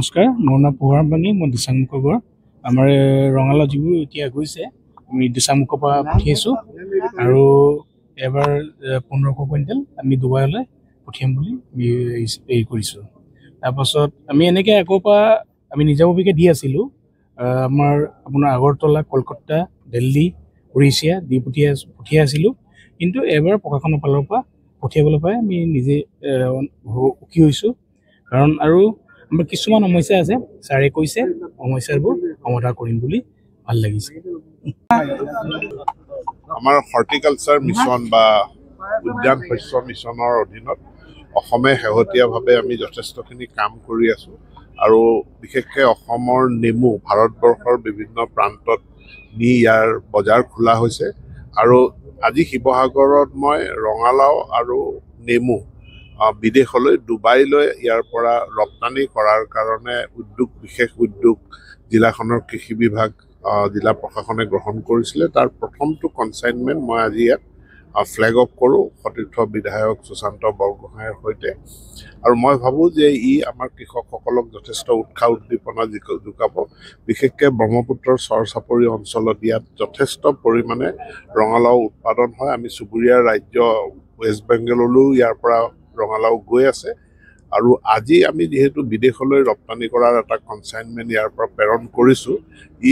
নমস্কাৰ, মোৰ নাম পোহৰাম বাঙি, মই দিচাংমুখৰ ঘৰ। আমাৰ ৰঙালাও যিবোৰ এতিয়া গৈছে আমি দিচাংমুখৰ পৰা পঠিয়াইছোঁ আৰু এবাৰ 1500 কুইণ্টেল আমি ডুবাইলৈ পঠিয়াম বুলি আমি হেৰি কৰিছোঁ। তাৰপাছত আমি এনেকৈ আগৰ পৰা আমি নিজাববীয়াকৈ দি আছিলোঁ। আপোনাৰ আগৰতলা, কলকাতা, দিল্লী, উৰিষ্যা দি পঠিয়াই আছিলোঁ। কিন্তু এবাৰ প্ৰশাসনৰ ফালৰ পৰা পঠিয়াবলৈ পাই আমি নিজে সুখী হৈছোঁ। কাৰণ আৰু আমাৰ কিছুমান সমস্যা আছে, ছাৰে কৈছে সমস্যাবোৰ সমাধান কৰিম বুলি ভাল লাগিছে। আমাৰ হৰ্টিকালচাৰ মিছন বা উদ্যান শস্য মিছনৰ অধীনত অসমে শেহতীয়াভাৱে আমি যথেষ্টখিনি কাম কৰি আছোঁ আৰু বিশেষকৈ অসমৰ নেমু ভাৰতবৰ্ষৰ বিভিন্ন প্ৰান্তত নি ইয়াৰ বজাৰ খোলা হৈছে। আৰু আজি শিৱসাগৰত মই ৰঙালাও আৰু নেমু বিদেশলৈ ডুবাইলৈ ইয়াৰ পৰা ৰপ্তানি কৰাৰ কাৰণে বিশেষ উদ্যোগ জিলাখনৰ কৃষি বিভাগ জিলা প্ৰশাসনে গ্ৰহণ কৰিছিলে। তাৰ প্ৰথমটো কনচাইনমেণ্ট মই আজি ইয়াত ফ্লেগ অফ কৰোঁ সতীৰ্থ বিধায়ক সুশান্ত বৰগোহাঁইৰ সৈতে। আৰু মই ভাবোঁ যে ই আমাৰ কৃষকসকলক যথেষ্ট উৎসাহ উদ্দীপনা যোগাব। বিশেষকৈ ব্ৰহ্মপুত্ৰৰ চৰ চাপৰি অঞ্চলত ইয়াত যথেষ্ট পৰিমাণে ৰঙালাও উৎপাদন হয়। আমি চুবুৰীয়া ৰাজ্য ৱেষ্ট বেংগললৈও ইয়াৰ পৰা ৰঙালাও গৈ আছে। আৰু আজি আমি যিহেতু বিদেশলৈ ৰপ্তানি কৰাৰ এটা কনচাইনমেণ্ট ইয়াৰ পৰা প্ৰেৰণ কৰিছোঁ,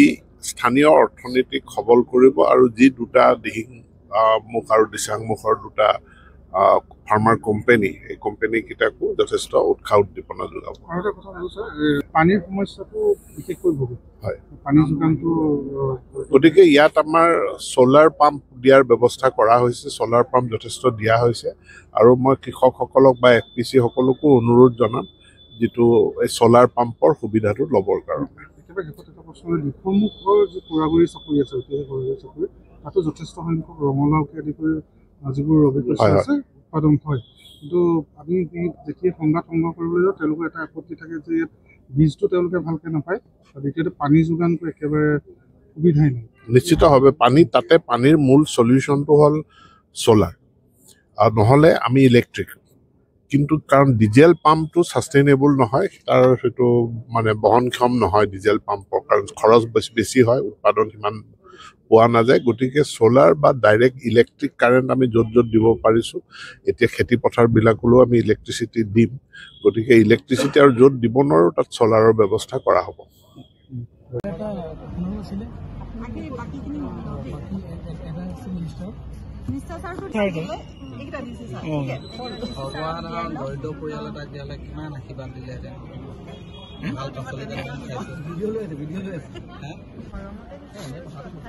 ই স্থানীয় অৰ্থনীতিক সবল কৰিব আৰু যি দুটা দিহিংমুখ আৰু দিচাংমুখৰ দুটা ফাৰ্মাৰ কোম্পানী, এই কোম্পানীকেইটাকো যথেষ্ট উৎসাহ উদ্দীপনা যোগাব। পানীৰ সমস্যাটো বিশেষকৈ বহুত হয়, পানী যোগানটো। গতিকে ইয়াত আমাৰ ছ'লাৰ পাম্প দিয়াৰ ব্যৱস্থা কৰা হৈছে, ছ'লাৰ পাম্প যথেষ্ট দিয়া হৈছে। আৰু মই কৃষকসকলক বা FPC সকলকো অনুৰোধ জনাম যিটো এই ছ'লাৰ পাম্পৰ সুবিধাটো ল'বৰ কাৰণে। দিখৌমুখৰ যি কোৰাগুৰি চাপৰি আছে, চাপৰি তাতো যথেষ্ট সংখ্যক ৰঙালাওকে আদি কৰি যিবোৰ ৰবি শস্য আছে উৎপাদন হয়। কিন্তু আমি যেতিয়া সংবাদ সংগ্ৰহ কৰিবলৈ যাওঁ তেওঁলোকৰ এটা আপত্তি থাকে যে ইয়াত বীজটো তেওঁলোকে ভালকৈ নাপায়, আৰু দ্বিতীয়তে পানী যোগানটো একেবাৰে সুবিধাই নাই। নিশ্চিতভাৱে তাতে পানীৰ মূল চলিউশ্যনটো হ'ল ছ'লাৰ, আৰু নহ'লে আমি ইলেক্ট্ৰিক। কিন্তু কাৰণ ডিজেল পাম্পটো ছাষ্টেইনেবল নহয়, তাৰ সেইটো মানে বহনক্ষম নহয় ডিজেল পাম্পৰ, কাৰণ খৰচ বেছি হয়, উৎপাদন সিমান পোৱা নাযায়। গতিকে ছ'লাৰ বা ডাইৰেক্ট ইলেক্ট্ৰিক কাৰেণ্ট আমি য'ত য'ত দিব পাৰিছোঁ, এতিয়া খেতি পথাৰবিলাকলৈও আমি ইলেক্ট্ৰিচিটি দিম। গতিকে ইলেক্ট্ৰিচিটি আৰু য'ত দিব নোৱাৰোঁ তাত ছ'লাৰৰ ব্যৱস্থা কৰা হ'ব। দৰিদ্ৰ পৰিয়াল এটাক দিয়ালে কিমান আশীৰ্বাদ দিলেহেঁতেন, ভাল পাচলি